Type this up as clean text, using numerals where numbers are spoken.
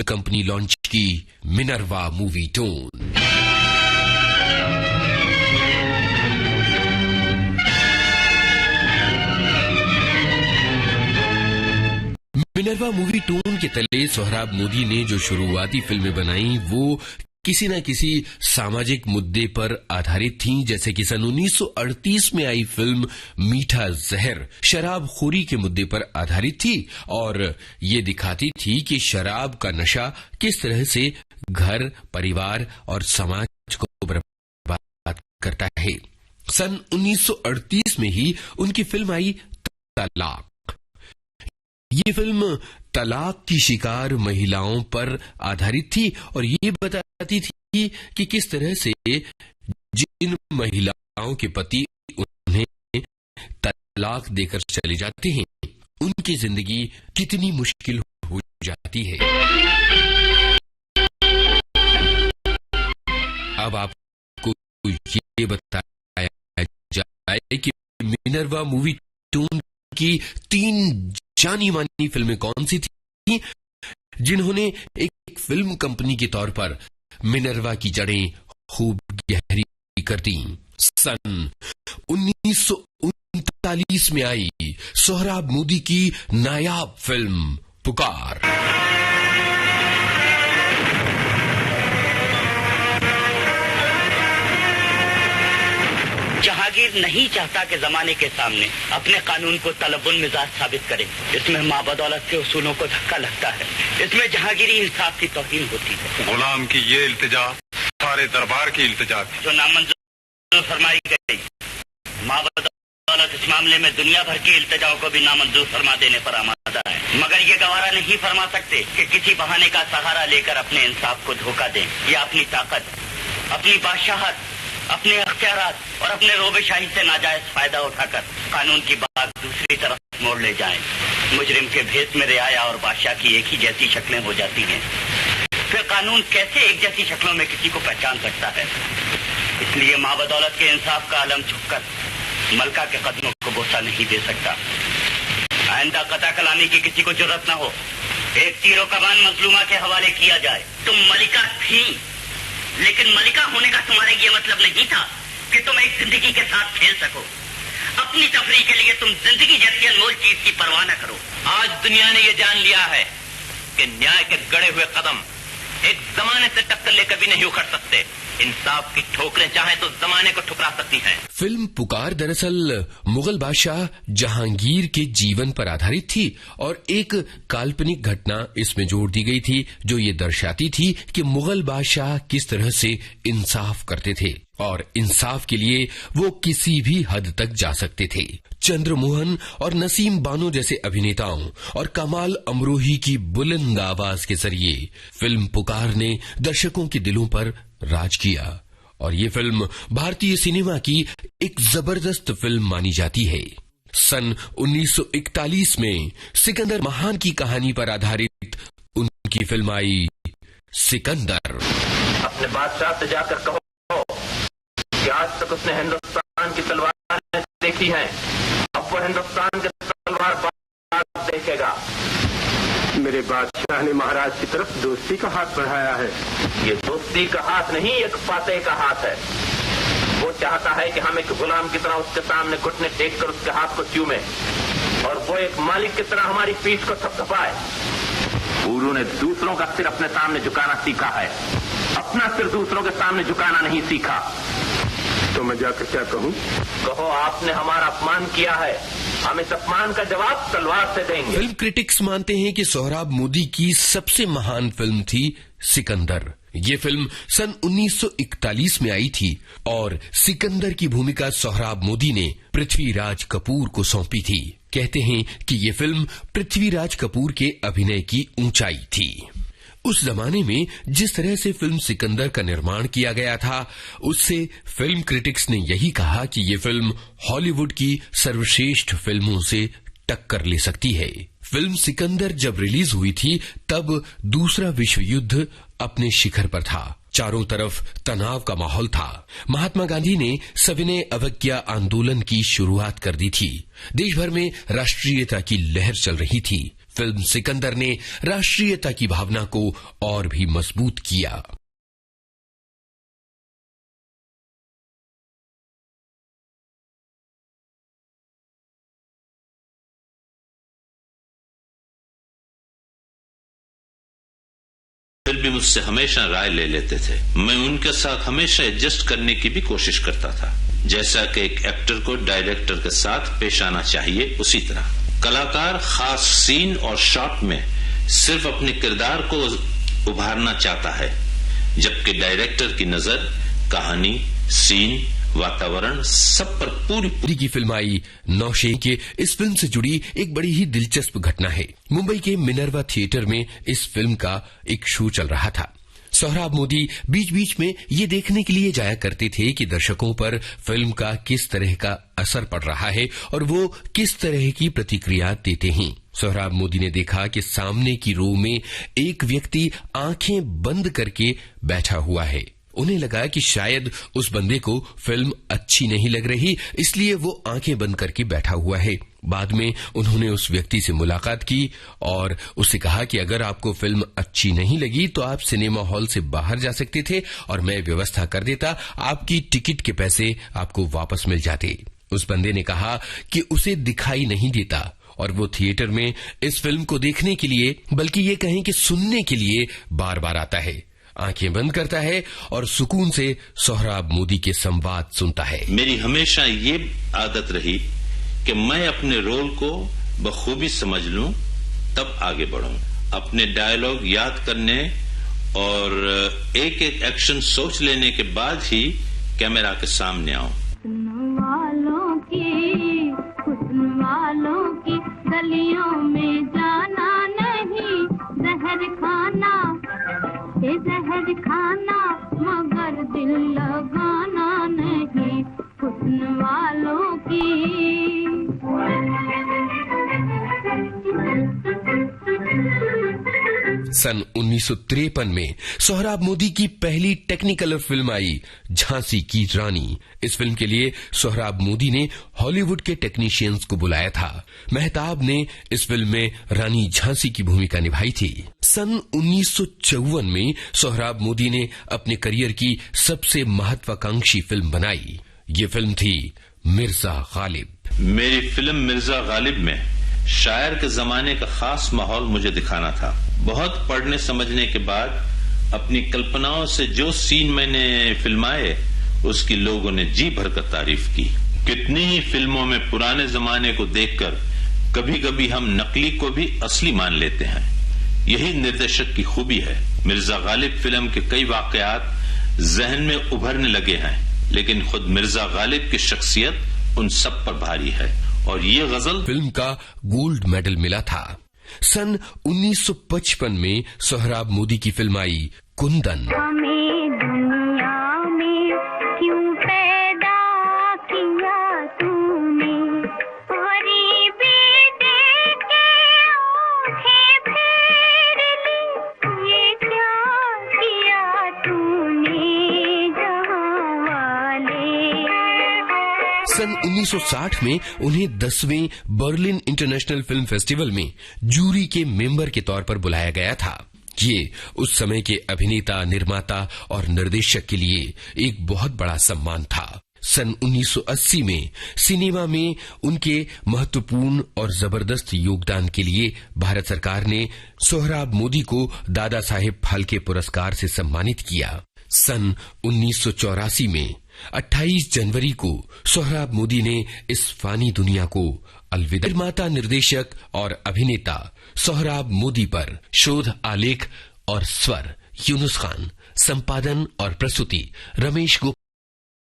Company launch की Minerva movie tone. Minerva movie tone के तले सोहराब मोदी ने जो शुरुआती फिल्में बनाई वो किसी न किसी सामाजिक मुद्दे पर आधारित थीं, जैसे कि सन 1938 में आई फिल्म मीठा जहर शराबखोरी के मुद्दे पर आधारित थी और ये दिखाती थी कि शराब का नशा किस तरह से घर, परिवार और समाज को बर्बाद करता है। सन 1938 में ही उनकी फिल्म आई तलाक। ये फिल्म तलाक की शिकार महिलाओं पर आधारित थी और ये बताती थी कि किस तरह से जिन महिलाओं के पति उन्हें तलाक देकर चले जाते हैं, उनकी जिंदगी कितनी मुश्किल हो जाती है। अब आपको ये बताया जाए कि मिनर्वा मूवी टोन की 3 जानी मानी फिल्में कौन सी थी जिन्होंने एक फिल्म कंपनी के तौर पर मिनर्वा की जड़ें खूब गहरी कर दी। सन 1939 में आई सोहराब मोदी की नायाब फिल्म पुकार। जहांगीर नहीं चाहता कि जमाने के सामने अपने कानून को तलबुल मिजाज साबित करे। इसमें माँ बदौलत के उसूलों को धक्का लगता है। इसमें जहांगीरी इंसाफ की तौहीन होती है। गुलाम की ये इल्तिजा सारे दरबार की इल्तिजा थी जो नामंजूर फरमाई गई। माँ बदौलत इस मामले में दुनिया भर की इल्तिजाओं को भी नामंजूर फरमा देने पर आमादा है, मगर ये गवारा नहीं फरमा सकते कि किसी बहाने का सहारा लेकर अपने इंसाफ को धोखा दें या अपनी ताकत, अपनी बादशाहत, अपने अख्तियारात और अपने रोबेशाही से नाजायज फायदा उठाकर कानून की बात दूसरी तरफ मोड़ ले जाएं। मुजरिम के भेष में रियाया और बादशाह की एक ही जैसी शक्लें हो जाती हैं। फिर कानून कैसे एक जैसी शक्लों में किसी को पहचान सकता है? इसलिए माँ बदौलत के इंसाफ का आलम झुककर मलका के कदमों को बोसा नहीं दे सकता। आइंदा कता कलामी की किसी को जरूरत न हो। एक तीरों कमान मजलूमा के हवाले किया जाए। तुम मलिका थी, लेकिन मलिका होने का तुम्हारे ये मतलब नहीं था कि तुम एक जिंदगी के साथ खेल सको। अपनी तफरीह के लिए तुम जिंदगी जैसी अनमोल चीज की परवाह न करो। आज दुनिया ने ये जान लिया है कि न्याय के गड़े हुए कदम एक जमाने से टक्कर लेकर भी नहीं उखड़ सकते। इंसाफ की ठोकरें चाहे तो जमाने को ठुकरा सकती हैं। फिल्म पुकार दरअसल मुगल बादशाह जहांगीर के जीवन पर आधारित थी और एक काल्पनिक घटना इसमें जोड़ दी गई थी जो ये दर्शाती थी कि मुगल बादशाह किस तरह से इंसाफ करते थे और इंसाफ के लिए वो किसी भी हद तक जा सकते थे। चंद्रमोहन और नसीम बानो जैसे अभिनेताओं और कमाल अमरोही की बुलंद आवाज के जरिए फिल्म पुकार ने दर्शकों के दिलों पर राज किया और ये फिल्म भारतीय सिनेमा की एक जबरदस्त फिल्म मानी जाती है। सन 1941 में सिकंदर महान की कहानी पर आधारित उनकी फिल्म आई सिकंदर। अपने बादशाह से जाकर कहो कि आज तक उसने हिंदुस्तान की तलवार देखी है, अब वो हिंदुस्तान की तलवार देखेगा। मेरे बादशाह ने महाराज की तरफ दोस्ती का हाथ बढ़ाया है। ये दोस्ती का हाथ नहीं, एक फातेह का हाथ है। वो चाहता है कि हम एक गुलाम की तरह उसके सामने घुटने टेक कर उसके हाथ को चूमे और वो एक मालिक की तरह हमारी पीठ को थपथपाए। गुरु ने दूसरों का सिर अपने सामने झुकाना सीखा है, अपना सिर दूसरों के सामने झुकाना नहीं सीखा। तो मैं जाकर क्या कहूँ? कहो आपने हमारा अपमान किया है, हम इस अपमान का जवाब तलवार से देंगे। फिल्म क्रिटिक्स मानते हैं कि सोहराब मोदी की सबसे महान फिल्म थी सिकंदर। ये फिल्म सन 1941 में आई थी और सिकंदर की भूमिका सोहराब मोदी ने पृथ्वीराज कपूर को सौंपी थी। कहते हैं कि ये फिल्म पृथ्वीराज कपूर के अभिनय की ऊंचाई थी। उस जमाने में जिस तरह से फिल्म सिकंदर का निर्माण किया गया था, उससे फिल्म क्रिटिक्स ने यही कहा कि ये फिल्म हॉलीवुड की सर्वश्रेष्ठ फिल्मों से टक्कर ले सकती है। फिल्म सिकंदर जब रिलीज हुई थी तब दूसरा विश्व युद्ध अपने शिखर पर था। चारों तरफ तनाव का माहौल था। महात्मा गांधी ने सविनय अवज्ञा आंदोलन की शुरुआत कर दी थी। देश भर में राष्ट्रीयता की लहर चल रही थी। फिल्म सिकंदर ने राष्ट्रीयता की भावना को और भी मजबूत किया। फिर भी मुझसे हमेशा राय ले लेते थे। मैं उनके साथ हमेशा एडजस्ट करने की भी कोशिश करता था। जैसा कि एक एक्टर को डायरेक्टर के साथ पेश आना चाहिए, उसी तरह कलाकार खास सीन और शॉट में सिर्फ अपने किरदार को उभारना चाहता है, जबकि डायरेक्टर की नजर कहानी, सीन, वातावरण सब पर पूरी की फिल्म आई नौशे के इस फिल्म से जुड़ी एक बड़ी ही दिलचस्प घटना है। मुंबई के मिनर्वा थिएटर में इस फिल्म का एक शो चल रहा था। सोहराब मोदी बीच बीच में ये देखने के लिए जाया करते थे कि दर्शकों पर फिल्म का किस तरह का असर पड़ रहा है और वो किस तरह की प्रतिक्रिया देते हैं। सोहराब मोदी ने देखा कि सामने की रो में एक व्यक्ति आंखें बंद करके बैठा हुआ है। उन्हें लगा कि शायद उस बंदे को फिल्म अच्छी नहीं लग रही, इसलिए वो आंखें बंद करके बैठा हुआ है। बाद में उन्होंने उस व्यक्ति से मुलाकात की और उससे कहा कि अगर आपको फिल्म अच्छी नहीं लगी तो आप सिनेमा हॉल से बाहर जा सकते थे और मैं व्यवस्था कर देता, आपकी टिकट के पैसे आपको वापस मिल जाते। उस बंदे ने कहा कि उसे दिखाई नहीं देता और वो थिएटर में इस फिल्म को देखने के लिए, बल्कि ये कहें कि सुनने के लिए बार बार आता है, आंखें बंद करता है और सुकून से सोहराब मोदी के संवाद सुनता है। मेरी हमेशा ये आदत रही कि मैं अपने रोल को बखूबी समझ लूं, तब आगे बढ़ूं। अपने डायलॉग याद करने और एक एक एक्शन सोच लेने के बाद ही कैमरा के सामने आऊं। गलियों में जाना नहीं, जहर खाना मगर दिल लगाना नहीं, हुस्न वालों की। सन 1953 में सोहराब मोदी की पहली टेक्निकलर फिल्म आई झांसी की रानी। इस फिल्म के लिए सोहराब मोदी ने हॉलीवुड के टेक्नीशियंस को बुलाया था। मेहताब ने इस फिल्म में रानी झांसी की भूमिका निभाई थी। सन 1954 में सोहराब मोदी ने अपने करियर की सबसे महत्वाकांक्षी फिल्म बनाई। ये फिल्म थी मिर्जा गालिब। मेरी फिल्म मिर्जा गालिब में शायर के जमाने का खास माहौल मुझे दिखाना था। बहुत पढ़ने समझने के बाद अपनी कल्पनाओं से जो सीन मैंने फिल्माए, उसकी लोगों ने जी भरकर तारीफ की। कितनी ही फिल्मों में पुराने जमाने को देखकर कभी कभी हम नकली को भी असली मान लेते हैं। यही निर्देशक की खूबी है। मिर्जा गालिब फिल्म के कई वाकयात जहन में उभरने लगे हैं, लेकिन खुद मिर्जा गालिब की शख्सियत उन सब पर भारी है और ये गजल फिल्म का गोल्ड मेडल मिला था। सन 1955 में सोहराब मोदी की फिल्म आई कुंदन। हमें दुनिया में क्यों पैदा किया तूने, गरीबी देके आंखें फेर ली, ये क्या किया तूने जहां वाले। सन 1960 में उन्हें 10वें बर्लिन इंटरनेशनल फिल्म फेस्टिवल में जूरी के मेंबर के तौर पर बुलाया गया था। ये उस समय के अभिनेता, निर्माता और निर्देशक के लिए एक बहुत बड़ा सम्मान था। सन 1980 में सिनेमा में उनके महत्वपूर्ण और जबरदस्त योगदान के लिए भारत सरकार ने सोहराब मोदी को दादा साहेब फाल्के पुरस्कार से सम्मानित किया। सन 1984 में 28 जनवरी को सोहराब मोदी ने इस फानी दुनिया को अलविदा। निर्माता, निर्देशक और अभिनेता सोहराब मोदी पर शोध, आलेख और स्वर यूनुस खान, संपादन और प्रस्तुति रमेश